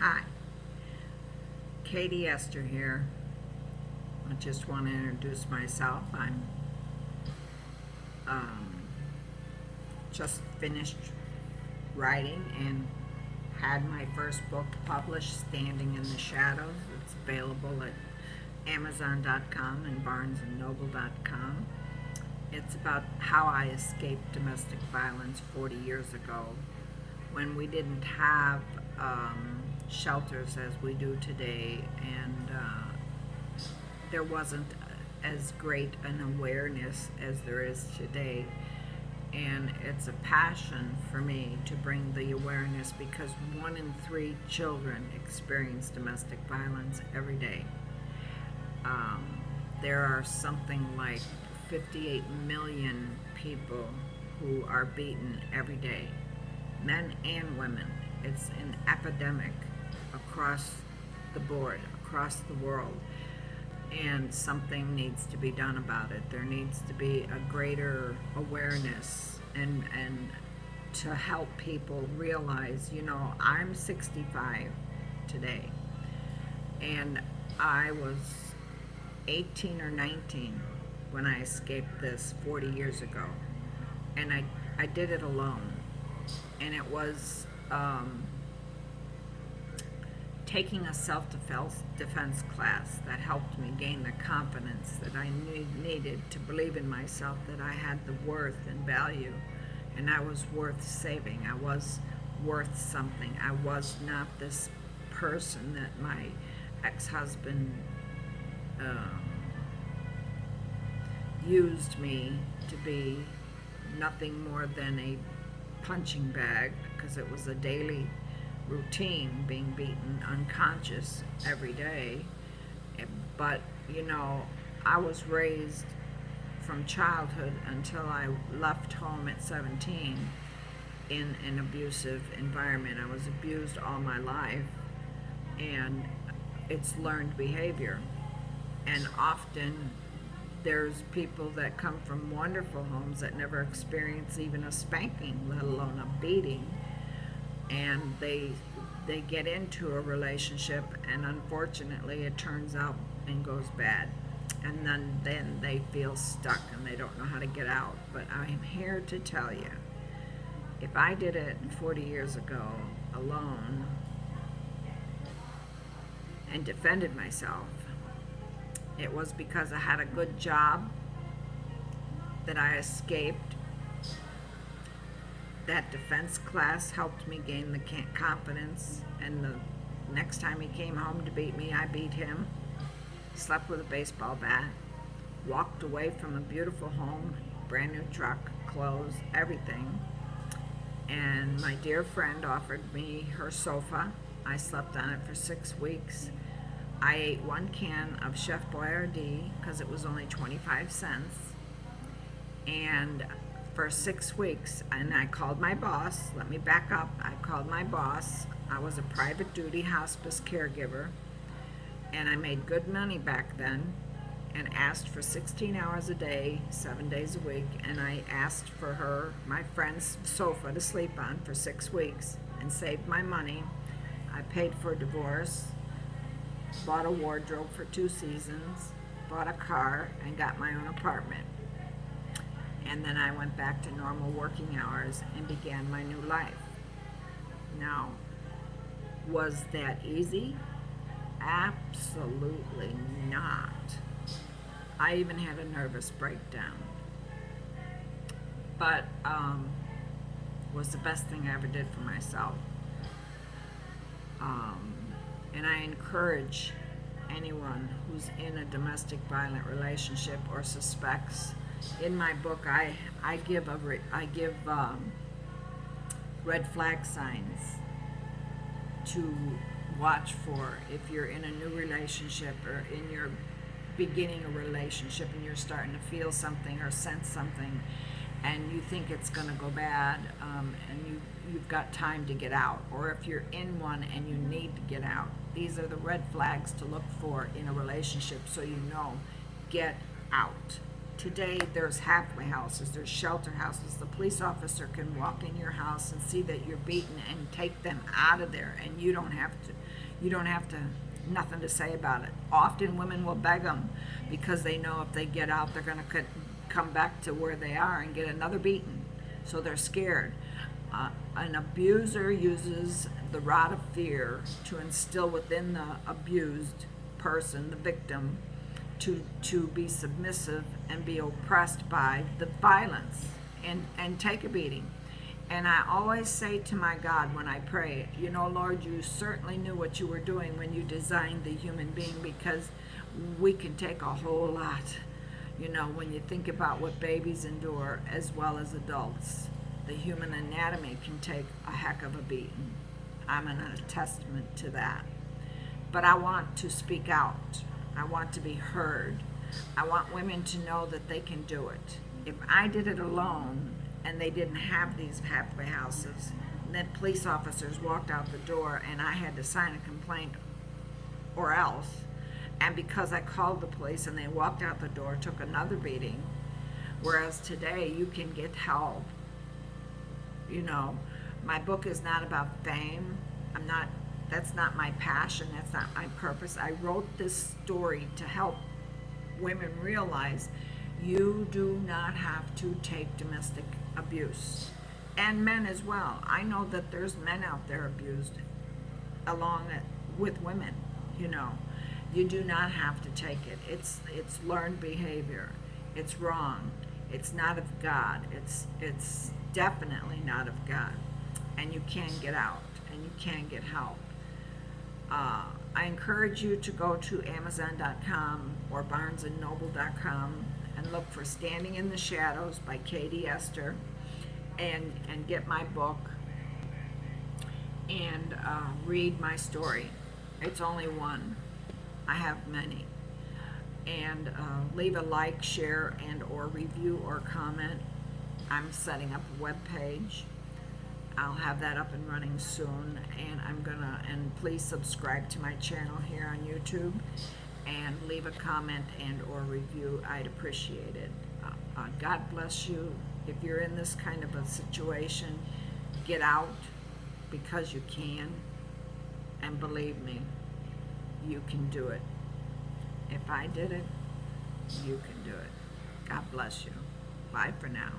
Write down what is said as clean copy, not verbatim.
Hi, Katie Esther here. I just want to introduce myself. I'm um, just finished writing and had my first book published, Standing in the Shadows. It's available at Amazon.com and BarnesandNoble.com. It's about how I escaped domestic violence 40 years ago when we didn't have shelters as we do today, and there wasn't as great an awareness as there is today. And it's a passion for me to bring the awareness because 1 in 3 children experience domestic violence every day. There are something like 58 million people who are beaten every day, men and women. It's an epidemic across the board, across the world, and something needs to be done about it. There needs to be a greater awareness and to help people realize, I'm 65 today, and I was 18 or 19 when I escaped this 40 years ago, and I did it alone, and it was taking a self-defense class that helped me gain the confidence that I needed to believe in myself, that I had the worth and value, and I was worth saving. I was worth something. I was not this person that my ex-husband used me to be, nothing more than a punching bag, because it was a daily routine, being beaten unconscious every day. But I was raised from childhood until I left home at 17 in an abusive environment. I was abused all my life, and it's learned behavior. And often there's people that come from wonderful homes that never experience even a spanking, let alone a beating, and they get into a relationship, and unfortunately it turns out and goes bad, and then they feel stuck and they don't know how to get out. But I'm here to tell you, if I did it 40 years ago alone and defended myself, it was because I had a good job, that I escaped. That defense class helped me gain the confidence, and the next time he came home to beat me, I beat him. Slept with a baseball bat, walked away from a beautiful home, brand new truck, clothes, everything. And my dear friend offered me her sofa. I slept on it for 6 weeks. I ate 1 can of Chef Boyardee because it was only 25 cents. And for 6 weeks, and I called my boss. Let me back up. I called my boss. I was a private duty hospice caregiver, and I made good money back then, and asked for 16 hours a day, 7 days a week, and I asked for her, my friend's sofa to sleep on for 6 weeks, and saved my money. I paid for a divorce, bought a wardrobe for 2 seasons, bought a car, and got my own apartment. And then I went back to normal working hours and began my new life. Now, was that easy? Absolutely not. I even had a nervous breakdown. But was the best thing I ever did for myself. And I encourage anyone who's in a domestic violent relationship or suspects. In my book, I give red flag signs to watch for if you're in a new relationship, or in your beginning a relationship and you're starting to feel something or sense something, and you think it's going to go bad, and you've got time to get out, or if you're in one and you need to get out. These are the red flags to look for in a relationship, so get out. Today, there's halfway houses, there's shelter houses. The police officer can walk in your house and see that you're beaten and take them out of there, and you don't have You don't have to, nothing to say about it. Often women will beg them because they know if they get out, they're going to come back to where they are and get another beating. So they're scared. An abuser uses the rod of fear to instill within the abused person, the victim, to be submissive and be oppressed by the violence and take a beating. And I always say to my God when I pray, you know, Lord, you certainly knew what you were doing when you designed the human being, because we can take a whole lot. You know, when you think about what babies endure as well as adults, the human anatomy can take a heck of a beating. I'm a testament to that. But I want to speak out. I want to be heard. I want women to know that they can do it. If I did it alone and they didn't have these halfway houses, and then police officers walked out the door and I had to sign a complaint or else, and because I called the police and they walked out the door, took another beating, whereas today you can get help. You know, my book is not about fame. That's not my passion, that's not my purpose. I wrote this story to help women realize you do not have to take domestic abuse. And men as well. I know that there's men out there abused along with women, you know. You do not have to take it. It's learned behavior. It's wrong. It's not of God. It's definitely not of God. And you can get out and you can get help. I encourage you to go to Amazon.com or BarnesandNoble.com and look for Standing in the Shadows by Katie Esther and get my book and read my story. It's only one. I have many. And leave a like, share, and or review or comment. I'm setting up a web page. I'll have that up and running soon, and please subscribe to my channel here on YouTube and leave a comment and or review. I'd appreciate it. God bless you. If you're in this kind of a situation, get out because you can, and believe me, you can do it. If I did it, you can do it. God bless you. Bye for now.